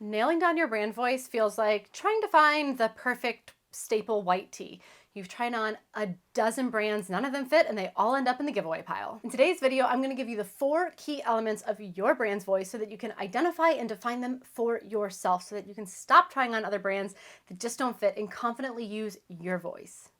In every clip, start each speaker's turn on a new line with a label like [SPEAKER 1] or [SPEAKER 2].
[SPEAKER 1] Nailing down your brand voice feels like trying to find the perfect staple white tee. You've tried on a dozen brands, none of them fit, and they all end up in the giveaway pile. In today's video, I'm gonna give you the 4 key elements of your brand's voice so that you can identify and define them for yourself, so that you can stop trying on other brands that just don't fit and confidently use your voice.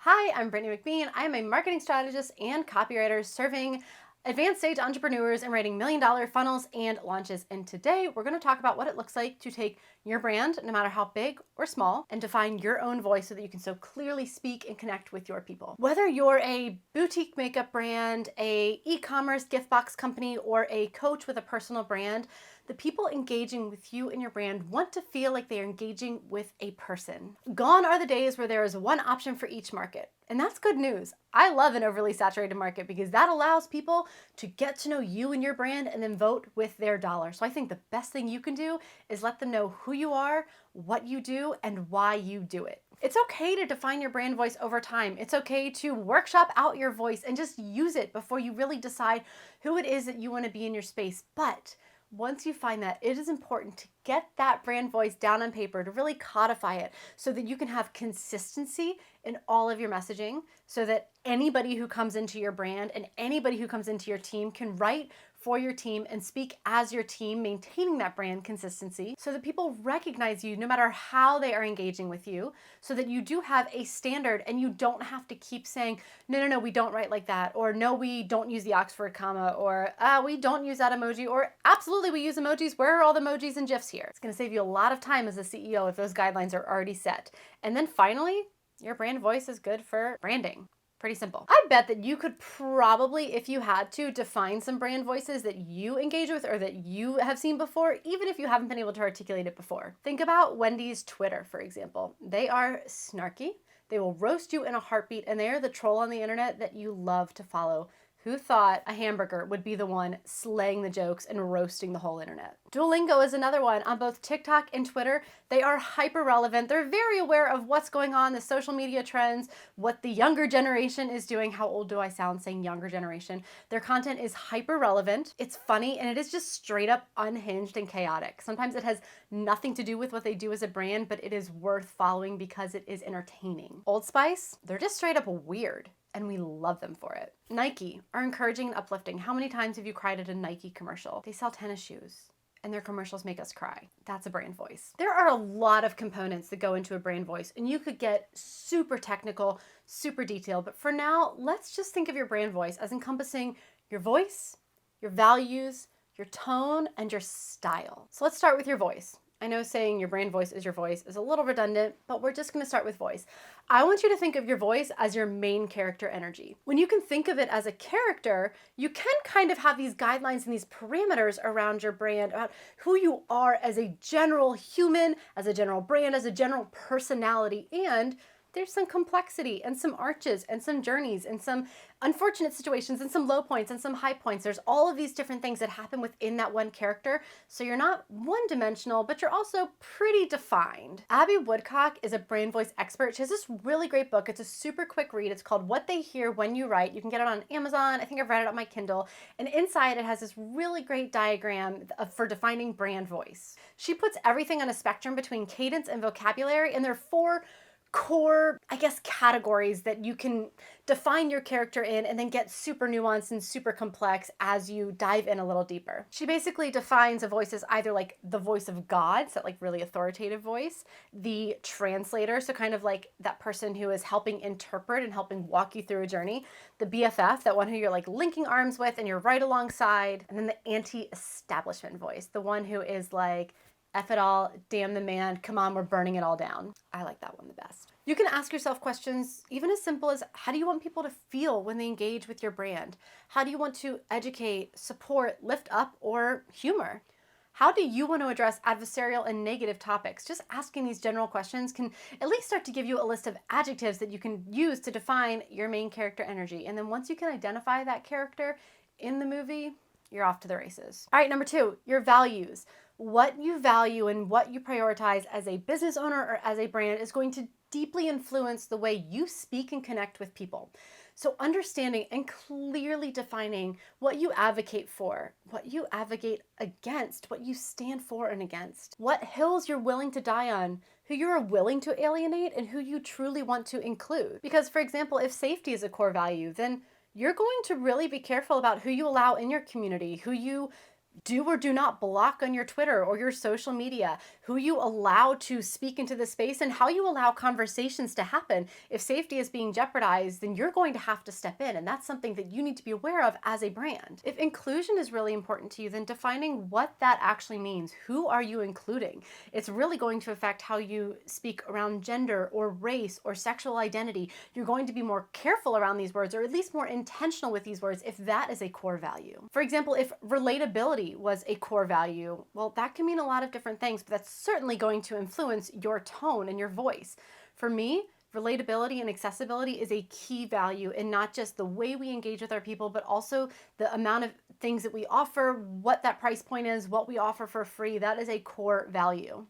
[SPEAKER 1] Hi, I'm Brittany McBean. I am a marketing strategist and copywriter serving advanced stage entrepreneurs and writing million-dollar funnels and launches. And today we're going to talk about what it looks like to take your brand, no matter how big or small, and define your own voice so that you can so clearly speak and connect with your people. Whether you're a boutique makeup brand, a e-commerce gift box company, or a coach with a personal brand, the people engaging with you and your brand want to feel like they are engaging with a person. Gone are the days where there is one option for each market. And that's good news. I love an overly saturated market because that allows people to get to know you and your brand and then vote with their dollar. So I think the best thing you can do is let them know who you are, what you do, and why you do it. It's okay to define your brand voice over time. It's okay to workshop out your voice and just use it before you really decide who it is that you want to be in your space. But once you find that, it is important to get that brand voice down on paper, to really codify it so that you can have consistency in all of your messaging, so that anybody who comes into your brand and anybody who comes into your team can write for your team and speak as your team, maintaining that brand consistency so that people recognize you no matter how they are engaging with you, so that you do have a standard and you don't have to keep saying, no, we don't write like that, or no, we don't use the Oxford comma, or we don't use that emoji, or absolutely we use emojis. Where are all the emojis and GIFs here? It's going to save you a lot of time as a CEO if those guidelines are already set. And then finally, your brand voice is good for branding. Pretty simple. I bet that you could probably, if you had to, define some brand voices that you engage with or that you have seen before, even if you haven't been able to articulate it before. Think about Wendy's Twitter, for example. They are snarky. They will roast you in a heartbeat, and they are the troll on the internet that you love to follow. Who thought a hamburger would be the one slaying the jokes and roasting the whole internet? Duolingo is another one. On both TikTok and Twitter, they are hyper relevant. They're very aware of what's going on, the social media trends, what the younger generation is doing. How old do I sound saying younger generation? Their content is hyper relevant. It's funny, and it is just straight up unhinged and chaotic. Sometimes it has nothing to do with what they do as a brand, but it is worth following because it is entertaining. Old Spice, they're just straight up weird, and we love them for it. Nike are encouraging and uplifting. How many times have you cried at a Nike commercial? They sell tennis shoes, and their commercials make us cry. That's a brand voice. There are a lot of components that go into a brand voice, and you could get super technical, super detailed, but for now, let's just think of your brand voice as encompassing your voice, your values, your tone, and your style. So let's start with your voice. I know saying your brand voice is your voice is a little redundant, but we're just going to start with voice. I want you to think of your voice as your main character energy. When you can think of it as a character, you can kind of have these guidelines and these parameters around your brand, about who you are as a general human, as a general brand, as a general personality, and there's some complexity and some arches and some journeys and some unfortunate situations and some low points and some high points. There's all of these different things that happen within that one character. So you're not one-dimensional, but you're also pretty defined. Abby Woodcock is a brand voice expert. She has this really great book. It's a super quick read. It's called What They Hear When You Write. You can get it on Amazon. I think I've read it on my Kindle. And inside it has this really great diagram for defining brand voice. She puts everything on a spectrum between cadence and vocabulary, and there are 4 core, categories that you can define your character in and then get super nuanced and super complex as you dive in a little deeper. She basically defines a voice as either like the voice of God, so like really authoritative voice, the translator, so kind of like that person who is helping interpret and helping walk you through a journey, the BFF, that one who you're like linking arms with and you're right alongside, and then the anti-establishment voice, the one who is like, F it all, damn the man, come on, we're burning it all down. I like that one the best. You can ask yourself questions even as simple as, how do you want people to feel when they engage with your brand? How do you want to educate, support, lift up, or humor? How do you want to address adversarial and negative topics? Just asking these general questions can at least start to give you a list of adjectives that you can use to define your main character energy. And then once you can identify that character in the movie, you're off to the races. All right, number 2, your values. What you value and what you prioritize as a business owner or as a brand is going to deeply influence the way you speak and connect with people. So understanding and clearly defining what you advocate for, what you advocate against, what you stand for and against, what hills you're willing to die on, who you're willing to alienate, and who you truly want to include. Because, for example, if safety is a core value, then you're going to really be careful about who you allow in your community, who you do or do not block on your Twitter or your social media, who you allow to speak into the space, and how you allow conversations to happen. If safety is being jeopardized, then you're going to have to step in, and that's something that you need to be aware of as a brand. If inclusion is really important to you, then defining what that actually means. Who are you including? It's really going to affect how you speak around gender or race or sexual identity. You're going to be more careful around these words, or at least more intentional with these words if that is a core value. For example, if relatability was a core value, well, that can mean a lot of different things, but that's certainly going to influence your tone and your voice. For me, relatability and accessibility is a key value in not just the way we engage with our people, but also the amount of things that we offer, what that price point is, what we offer for free. That is a core value.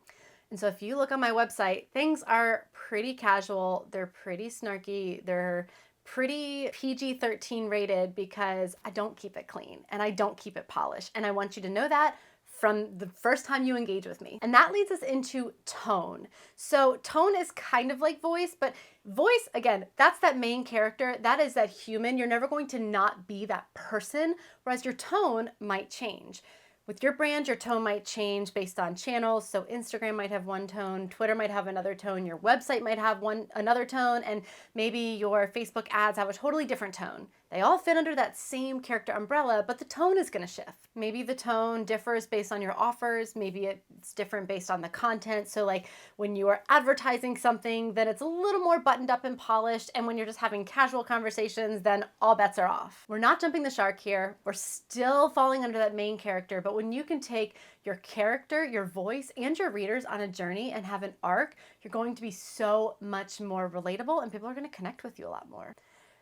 [SPEAKER 1] And so if you look on my website, things are pretty casual, they're pretty snarky, they're pretty PG-13 rated because I don't keep it clean and I don't keep it polished. And I want you to know that from the first time you engage with me. And that leads us into tone. So tone is kind of like voice, but voice, again, that's that main character. That is that human. You're never going to not be that person, whereas your tone might change. With your brand, your tone might change based on channels. So Instagram might have one tone, Twitter might have another tone, your website might have another tone, and maybe your Facebook ads have a totally different tone. They all fit under that same character umbrella, but the tone is going to shift. Maybe the tone differs based on your offers. Maybe it's different based on the content. So like when you are advertising something, then it's a little more buttoned up and polished. And when you're just having casual conversations, then all bets are off. We're not jumping the shark here. We're still falling under that main character. But when you can take your character, your voice, and your readers on a journey and have an arc, you're going to be so much more relatable and people are going to connect with you a lot more.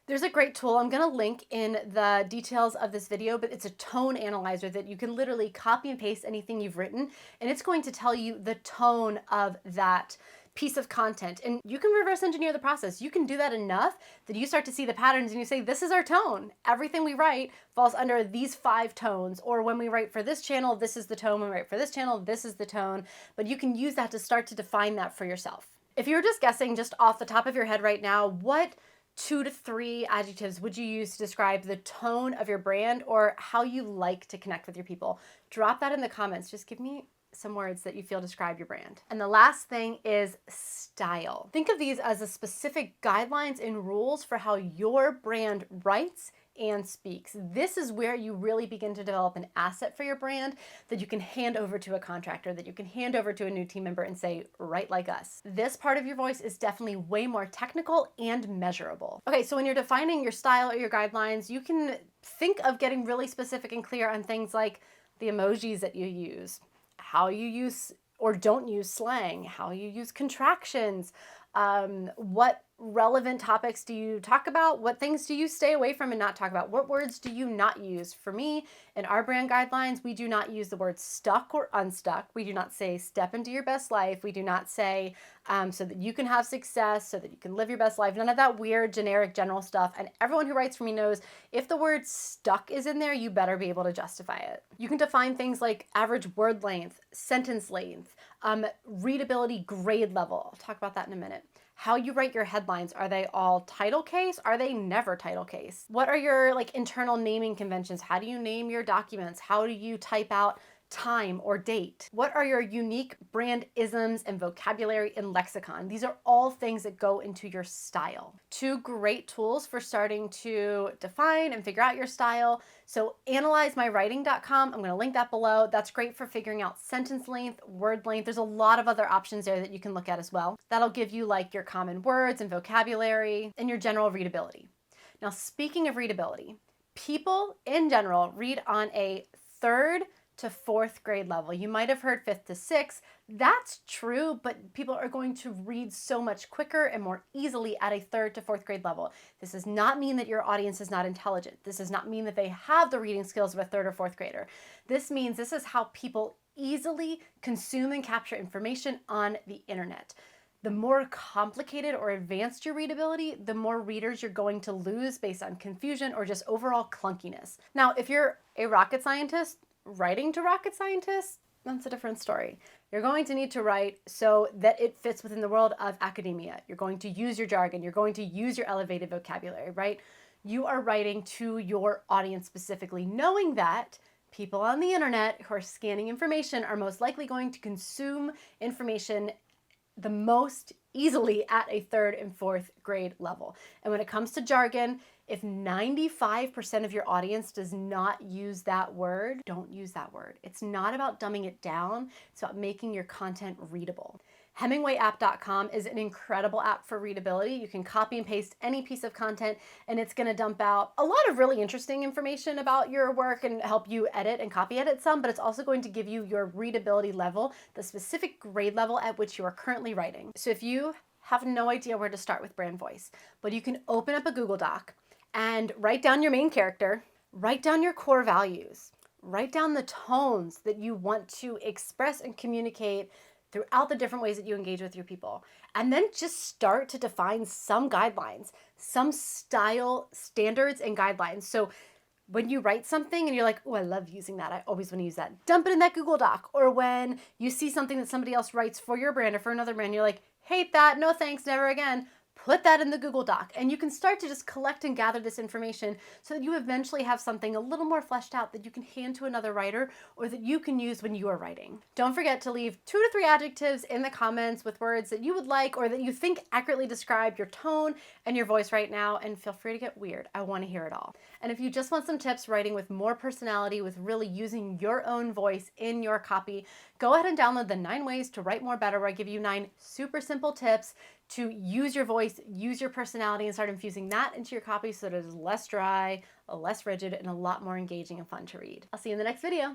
[SPEAKER 1] There's a great tool I'm going to link in the details of this video, but it's a tone analyzer that you can literally copy and paste anything you've written, and it's going to tell you the tone of that piece of content. And you can reverse engineer the process. You can do that enough that you start to see the patterns and you say, this is our tone. Everything we write falls under these 5 tones. Or when we write for this channel, this is the tone. When we write for this channel, this is the tone. But you can use that to start to define that for yourself. If you're just guessing just off the top of your head right now, what 2 to 3 adjectives would you use to describe the tone of your brand or how you like to connect with your people? Drop that in the comments. Just give me some words that you feel describe your brand. And the last thing is style. Think of these as a specific guidelines and rules for how your brand writes and speaks. This is where you really begin to develop an asset for your brand that you can hand over to a contractor, that you can hand over to a new team member and say, write like us. This part of your voice is definitely way more technical and measurable. Okay, so when you're defining your style or your guidelines, you can think of getting really specific and clear on things like the emojis that you use, how you use or don't use slang, how you use contractions, what relevant topics do you talk about? What things do you stay away from and not talk about? What words do you not use? For me, in our brand guidelines, we do not use the word stuck or unstuck. We do not say step into your best life. We do not say so that you can have success, so that you can live your best life. None of that weird, generic, general stuff. And everyone who writes for me knows if the word stuck is in there, you better be able to justify it. You can define things like average word length, sentence length, readability grade level. I'll talk about that in a minute. How you write your headlines. Are they all title case? Are they never title case? What are your internal naming conventions? How do you name your documents? How do you type out time or date? What are your unique brand isms and vocabulary and lexicon? These are all things that go into your style. 2 great tools for starting to define and figure out your style. So analyzemywriting.com, I'm going to link that below. That's great for figuring out sentence length, word length. There's a lot of other options there that you can look at as well. That'll give you your common words and vocabulary and your general readability. Now, speaking of readability, people in general read on a 3rd to 4th grade level. You might have heard 5th to 6th. That's true, but people are going to read so much quicker and more easily at a 3rd to 4th grade level. This does not mean that your audience is not intelligent. This does not mean that they have the reading skills of a 3rd or 4th grader. This means this is how people easily consume and capture information on the internet. The more complicated or advanced your readability, the more readers you're going to lose based on confusion or just overall clunkiness. Now, if you're a rocket scientist writing to rocket scientists, that's a different story. You're going to need to write so that it fits within the world of academia. You're going to use your jargon. You're going to use your elevated vocabulary, right? You are writing to your audience specifically, knowing that people on the internet who are scanning information are most likely going to consume information the most easily at a third and fourth grade level. And when it comes to jargon, if 95% of your audience does not use that word, don't use that word. It's not about dumbing it down, it's about making your content readable. HemingwayApp.com is an incredible app for readability. You can copy and paste any piece of content and it's going to dump out a lot of really interesting information about your work and help you edit and copy edit some, but it's also going to give you your readability level, the specific grade level at which you are currently writing. So if you have no idea where to start with brand voice, but you can open up a Google Doc and write down your main character, write down your core values, write down the tones that you want to express and communicate throughout the different ways that you engage with your people. And then just start to define some guidelines, some style standards and guidelines. So when you write something and you're like, oh, I love using that, I always want to use that, dump it in that Google Doc. Or when you see something that somebody else writes for your brand or for another brand, you're like, hate that, no thanks, never again. Put that in the Google Doc and you can start to just collect and gather this information so that you eventually have something a little more fleshed out that you can hand to another writer or that you can use when you are writing. Don't forget to leave 2 to 3 adjectives in the comments with words that you would like or that you think accurately describe your tone and your voice right now, and feel free to get weird. I want to hear it all. And if you just want some tips writing with more personality, with really using your own voice in your copy, go ahead and download the 9 Ways to Write More Better, where I give you 9 super simple tips to use your voice, use your personality, and start infusing that into your copy so that it is less dry, less rigid, and a lot more engaging and fun to read. I'll see you in the next video.